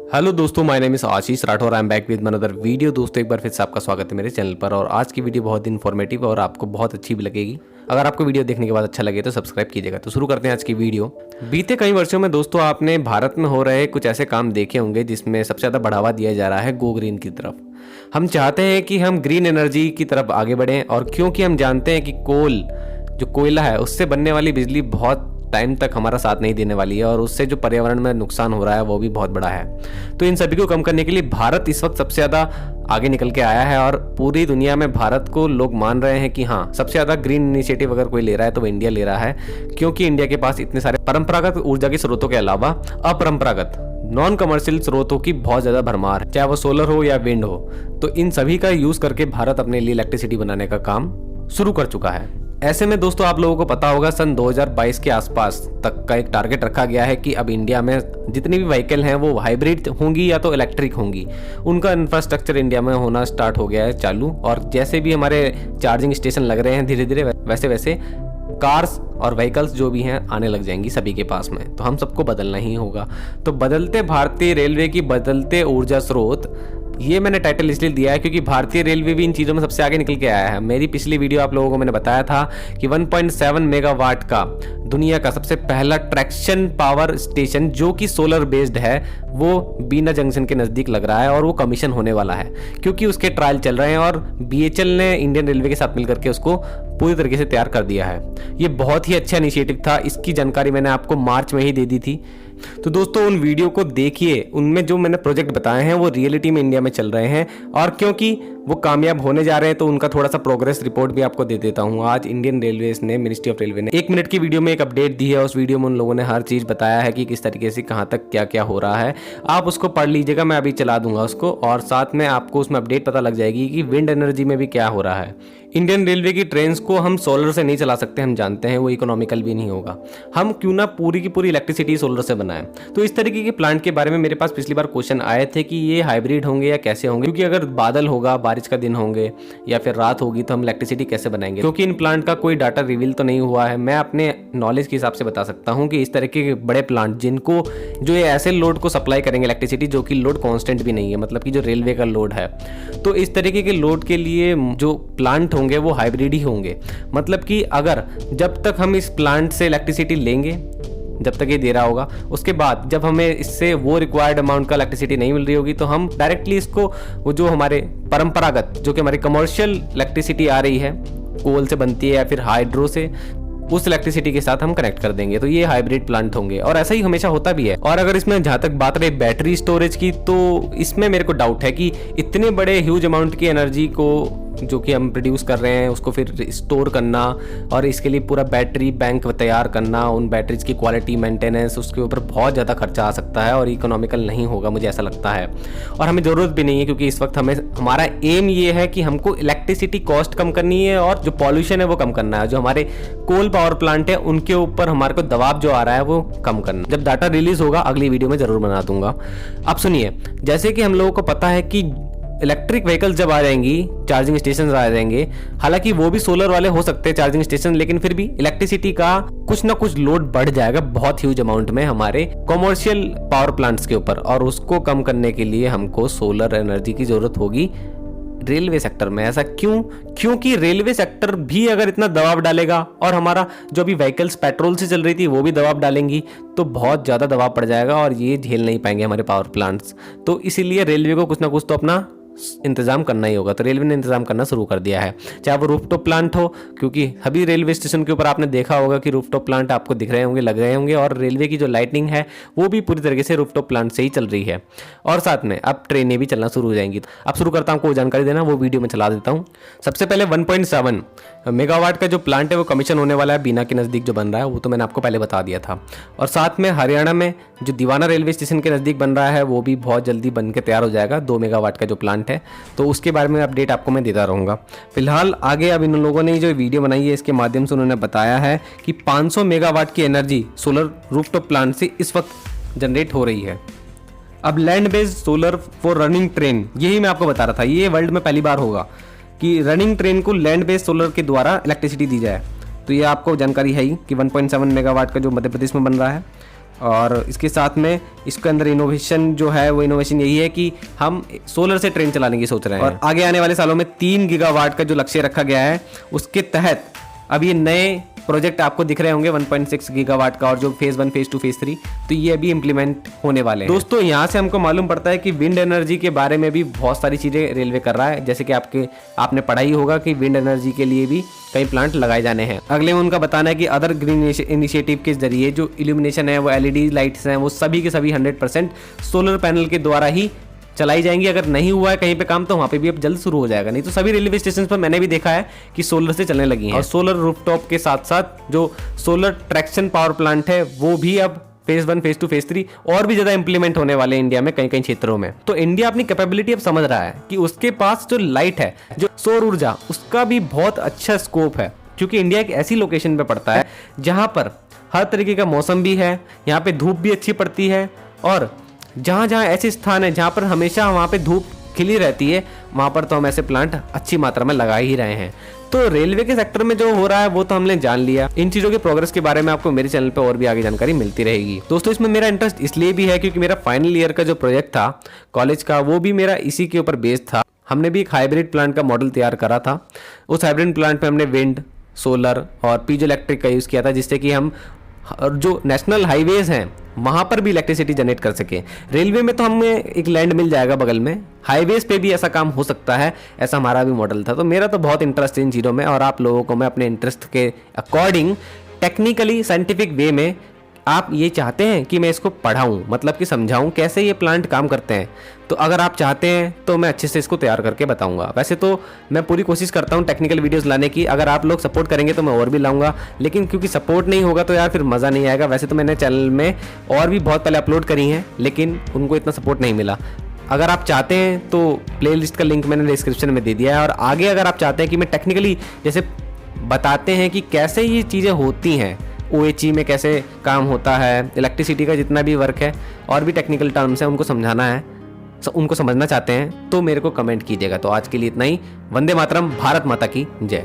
Hello दोस्तों, my name is Ashish Rathore. I am back with another video. दोस्तों, एक बार फिर से आपका स्वागत है मेरे चैनल पर। और आज की वीडियो बहुत इन्फॉर्मेटिव और आपको बहुत अच्छी भी लगेगी। अगर आपको वीडियो देखने के बाद अच्छा लगे तो सब्सक्राइब कीजिएगा। तो शुरू करते हैं आज की वीडियो। बीते कई वर्षों में दोस्तों आपने भारत में हो रहे कुछ ऐसे काम देखे होंगे जिसमें सबसे ज़्यादा बढ़ावा दिया जा रहा है गो ग्रीन की तरफ। हम चाहते हैं कि हम ग्रीन एनर्जी की तरफ आगे बढ़ें, और क्योंकि हम जानते हैं कि जो कोयला है उससे बनने वाली बिजली बहुत टाइम तक हमारा साथ नहीं देने वाली है, और उससे जो पर्यावरण में नुकसान हो रहा है वो भी बहुत बड़ा है। तो इन सभी को कम करने के लिए भारत इस वक्त सबसे ज़्यादा आगे निकल के आया है, और पूरी दुनिया में भारत को लोग मान रहे हैं कि हाँ, सबसे ज़्यादा ग्रीन इनिशिएटिव अगर कोई ले रहा है तो वो इंडिया ले रहा है। क्योंकि इंडिया के पास इतने सारे परंपरागत ऊर्जा के स्रोतों के अलावा अपरंपरागत नॉन कमर्शियल स्रोतों की बहुत ज़्यादा भरमार है, चाहे वो सोलर हो या विंड हो। तो इन सभी का यूज़ करके भारत अपने लिए इलेक्ट्रिसिटी बनाने का काम शुरू कर चुका है। ऐसे में दोस्तों आप लोगों को पता होगा सन 2022 के आसपास तक का एक टारगेट रखा गया है कि अब इंडिया में जितनी भी व्हीकल हैं वो हाइब्रिड होंगी या तो इलेक्ट्रिक होंगी। उनका इंफ्रास्ट्रक्चर इंडिया में होना स्टार्ट हो गया है चालू, और जैसे भी हमारे चार्जिंग स्टेशन लग रहे हैं धीरे धीरे वैसे वैसे कार्स और व्हीकल्स जो भी हैं आने लग जाएंगी सभी के पास में। तो हम सबको बदलना ही होगा। तो बदलते भारतीय रेलवे की बदलते ऊर्जा स्रोत, ये मैंने टाइटल इसलिए दिया है क्योंकि भारतीय रेलवे भी इन चीज़ों में सबसे आगे निकल के आया है। मेरी पिछली वीडियो आप लोगों को मैंने बताया था कि 1.7 मेगावाट का दुनिया का सबसे पहला ट्रैक्शन पावर स्टेशन जो कि सोलर बेस्ड है वो बीना जंक्शन के नज़दीक लग रहा है, और वो कमीशन होने वाला है क्योंकि उसके ट्रायल चल रहे हैं, और BHEL ने इंडियन रेलवे के साथ मिलकर के उसको पूरी तरीके से तैयार कर दिया है। ये बहुत ही अच्छा इनिशिएटिव था। इसकी जानकारी मैंने आपको मार्च में ही दे दी थी। तो दोस्तों उन वीडियो को देखिए, उनमें जो मैंने प्रोजेक्ट बताए हैं वो रियलिटी में इंडिया में चल रहे हैं, और क्योंकि वो कामयाब होने जा रहे हैं तो उनका थोड़ा सा प्रोग्रेस रिपोर्ट भी आपको दे देता हूँ। आज इंडियन रेलवेज ने, मिनिस्ट्री ऑफ रेलवे ने 1 मिनट की वीडियो में एक अपडेट दी है। उस वीडियो में उन लोगों ने हर चीज़ बताया है कि किस तरीके से कहाँ तक क्या क्या हो रहा है। आप उसको पढ़ लीजिएगा, मैं अभी चला दूंगा उसको, और साथ में आपको उसमें अपडेट पता लग जाएगी कि विंड एनर्जी में भी क्या हो रहा है। इंडियन रेलवे की ट्रेन्स को हम सोलर से नहीं चला सकते, हम जानते हैं वो इकोनॉमिकल भी नहीं होगा। हम क्यों ना पूरी की पूरी इलेक्ट्रिसिटी सोलर से बनाएं। तो इस तरीके के प्लांट के बारे में मेरे पास पिछली बार क्वेश्चन आए थे कि ये हाइब्रिड होंगे या कैसे होंगे, क्योंकि अगर बादल होगा, बारिश का दिन होंगे या फिर रात होगी तो हम इलेक्ट्रिसिटी कैसे बनाएंगे, क्योंकि इन प्लांट का कोई डाटा रिवील तो नहीं हुआ है। मैं अपने नॉलेज के हिसाब से बता सकता हूँ कि इस तरीके के बड़े प्लांट जो ये ऐसे लोड को सप्लाई करेंगे इलेक्ट्रिसिटी जो कि लोड कांस्टेंट भी नहीं है, मतलब कि जो रेलवे का लोड है, तो इस तरीके के लोड के लिए जो प्लांट होंगे वो हाइब्रिड ही होंगे। मतलब कि अगर जब तक हम इस प्लांट से इलेक्ट्रिसिटी लेंगे, जब तक ये दे रहा होगा, उसके बाद जब हमें इससे वो रिक्वायर्ड अमाउंट का इलेक्ट्रिसिटी नहीं मिल रही होगी तो हम डायरेक्टली इसको, वो जो हमारे परंपरागत जो कि हमारी कमर्शियल इलेक्ट्रिसिटी आ रही है, कोल से बनती है या फिर हाइड्रो से, उस इलेक्ट्रिसिटी के साथ हम कनेक्ट कर देंगे। तो ये हाइब्रिड प्लांट होंगे, और ऐसा ही हमेशा होता भी है। और अगर इसमें जहाँ तक बात रही बैटरी स्टोरेज की, तो इसमें मेरे को डाउट है कि इतने बड़े ह्यूज अमाउंट की एनर्जी को जो कि हम प्रोड्यूस कर रहे हैं उसको फिर स्टोर करना, और इसके लिए पूरा बैटरी बैंक तैयार करना, उन बैटरीज की क्वालिटी मेंटेनेंस, उसके ऊपर बहुत ज़्यादा खर्चा आ सकता है और इकोनॉमिकल नहीं होगा, मुझे ऐसा लगता है। और हमें ज़रूरत भी नहीं है, क्योंकि इस वक्त हमारा एम ये है कि हमको इलेक्ट्रिसिटी कॉस्ट कम करनी है और जो पॉल्यूशन है वो कम करना है। जो हमारे कोल पावर प्लांट है उनके ऊपर हमारे को दबाव जो आ रहा है वो कम करना। जब डाटा रिलीज होगा अगली वीडियो में ज़रूर बना दूंगा। अब सुनिए, जैसे कि हम लोगों को पता है कि इलेक्ट्रिक व्हीकल्स जब आ जाएंगी, चार्जिंग स्टेशन आ जाएंगे, हालांकि वो भी सोलर वाले हो सकते हैं चार्जिंग स्टेशन, लेकिन फिर भी इलेक्ट्रिसिटी का कुछ ना कुछ लोड बढ़ जाएगा बहुत ह्यूज अमाउंट में हमारे कमर्शियल पावर प्लांट्स के ऊपर, और उसको कम करने के लिए हमको सोलर एनर्जी की जरूरत होगी रेलवे सेक्टर में। ऐसा क्यों? क्योंकि रेलवे सेक्टर भी अगर इतना दबाव डालेगा, और हमारा जो भी व्हीकल्स पेट्रोल से चल रही थी वो भी दबाव डालेंगी, तो बहुत ज़्यादा दबाव पड़ जाएगा और ये झेल नहीं पाएंगे हमारे पावर प्लांट्स। तो इसीलिए रेलवे को कुछ ना कुछ तो अपना इंतजाम करना ही होगा। तो रेलवे ने इंतजाम करना शुरू कर दिया है, चाहे वो रूफटॉप प्लांट हो, क्योंकि अभी रेलवे स्टेशन के ऊपर आपने देखा होगा कि रूफटॉप प्लांट आपको दिख रहे होंगे, लग रहे होंगे, और रेलवे की जो लाइटिंग है वो भी पूरी तरीके से रूफटॉप प्लांट से ही चल रही है। और साथ में अब ट्रेनें भी चलना शुरू हो जाएंगी। अब शुरू करता हूँ, कोई जानकारी देना वो वीडियो में चला देता हूँ। सबसे पहले 1.7 मेगावाट का जो प्लांट है वो कमीशन होने वाला है बीना के नज़दीक जो बन रहा है, वो तो मैंने आपको पहले बता दिया था। और साथ में हरियाणा में जो दीवाना रेलवे स्टेशन के नज़दीक बन रहा है वो भी बहुत जल्दी बन के तैयार हो जाएगा, 2 मेगावाट का जो प्लांट है। तो उसके बारे में अपडेट आपको मैं देता रहूँगा। फिलहाल आगे अब इन लोगों ने जो वीडियो बनाई है इसके माध्यम से उन्होंने बताया है कि 500 मेगावाट की एनर्जी सोलर रूफटॉप प्लांट से इस वक्त जनरेट हो रही है। अब land based solar for running train, यही मैं आपको बता रहा था, ये वर्ल्ड में पहली बार होगा कि रनिंग ट्रेन को लैंड बेस्ड सोलर के द्वारा इलेक्ट्रिसिटी दी जाए। तो ये आपको जानकारी है ही कि 1.7 मेगावाट का जो मध्य प्रदेश में बन रहा है। और इसके साथ में इसके अंदर इनोवेशन जो है वो इनोवेशन यही है कि हम सोलर से ट्रेन चलाने की सोच रहे हैं और आगे आने वाले सालों में 3 गीगावाट का जो लक्ष्य रखा गया है उसके तहत अब ये नए प्रोजेक्ट आपको दिख रहे होंगे 1.6 गीगावाट का और जो फेज 1 फेज 2 फेज 3 तो ये अभी इंप्लीमेंट होने वाले हैं। दोस्तों यहाँ से हमको मालूम पड़ता है कि विंड एनर्जी के बारे में भी बहुत सारी चीज़ें रेलवे कर रहा है, जैसे कि आपने पढ़ा ही होगा कि विंड एनर्जी के लिए भी कई प्लांट लगाए जाने हैं। अगले में उनका बताना है कि अदर ग्रीन इनिशिएटिव के जरिए जो इल्यूमिनेशन है वो LED लाइट्स हैं वो सभी के सभी 100% सोलर पैनल के द्वारा ही चलाई जाएंगी। अगर नहीं हुआ है कहीं पे काम तो वहाँ पे भी अब जल्द शुरू हो जाएगा। नहीं तो सभी रेलवे स्टेशन पर मैंने भी देखा है कि सोलर से चलने लगी हैं और सोलर रूफटॉप के साथ साथ जो सोलर ट्रैक्शन पावर प्लांट है वो भी अब फेज 1 फेज 2 फेज 3 और भी ज़्यादा इंप्लीमेंट होने वाले इंडिया में कई कई क्षेत्रों में। तो इंडिया अपनी कैपेबिलिटी अब समझ रहा है कि उसके पास जो लाइट है, जो सौर ऊर्जा, उसका भी बहुत अच्छा स्कोप है, क्योंकि इंडिया एक ऐसी लोकेशन पे पड़ता है जहाँ पर हर तरीके का मौसम भी है, यहाँ पे धूप भी अच्छी पड़ती है और जहाँ जहाँ ऐसे स्थान है जहाँ पर हमेशा वहाँ पे धूप खिली रहती है वहाँ पर तो हम ऐसे प्लांट अच्छी मात्रा में लगा ही रहे हैं। तो रेलवे के सेक्टर में जो हो रहा है वो तो हमने जान लिया। इन चीज़ों के प्रोग्रेस के बारे में आपको मेरे चैनल पे और भी आगे जानकारी मिलती रहेगी। दोस्तों इसमें मेरा इंटरेस्ट इसलिए भी है क्योंकि मेरा फाइनल ईयर का जो प्रोजेक्ट था कॉलेज का वो भी मेरा इसी के ऊपर बेस्ड था। हमने भी एक हाइब्रिड प्लांट का मॉडल तैयार करा था। उस हाइब्रिड प्लांट पर हमने विंड, सोलर और पीजो इलेक्ट्रिक का यूज़ किया था, जिससे कि हम जो नेशनल हाईवेज हैं वहाँ पर भी इलेक्ट्रिसिटी जनरेट कर सके। रेलवे में तो हमें एक लैंड मिल जाएगा बगल में, हाईवेज पे भी ऐसा काम हो सकता है, ऐसा हमारा भी मॉडल था। तो मेरा तो बहुत इंटरेस्ट इन चीज़ों में और आप लोगों को मैं अपने इंटरेस्ट के अकॉर्डिंग टेक्निकली साइंटिफिक वे में आप ये चाहते हैं कि मैं इसको पढ़ाऊँ, मतलब कि समझाऊँ कैसे ये प्लांट काम करते हैं, तो अगर आप चाहते हैं तो मैं अच्छे से इसको तैयार करके बताऊंगा। वैसे तो मैं पूरी कोशिश करता हूँ टेक्निकल वीडियोस लाने की, अगर आप लोग सपोर्ट करेंगे तो मैं और भी लाऊंगा, लेकिन क्योंकि सपोर्ट नहीं होगा तो यार फिर मज़ा नहीं आएगा। वैसे तो मैंने चैनल में और भी बहुत पहले अपलोड करी हैं लेकिन उनको इतना सपोर्ट नहीं मिला। अगर आप चाहते हैं तो प्लेलिस्ट का लिंक मैंने डिस्क्रिप्शन में दे दिया है और आगे अगर आप चाहते हैं कि मैं टेक्निकली जैसे बताते हैं कि कैसे ये चीज़ें होती हैं, OHE में कैसे काम होता है, इलेक्ट्रिसिटी का जितना भी वर्क है और भी टेक्निकल टर्म्स हैं उनको समझाना है, उनको समझना चाहते हैं तो मेरे को कमेंट कीजिएगा। तो आज के लिए इतना ही। वंदे मातरम, भारत माता की जय।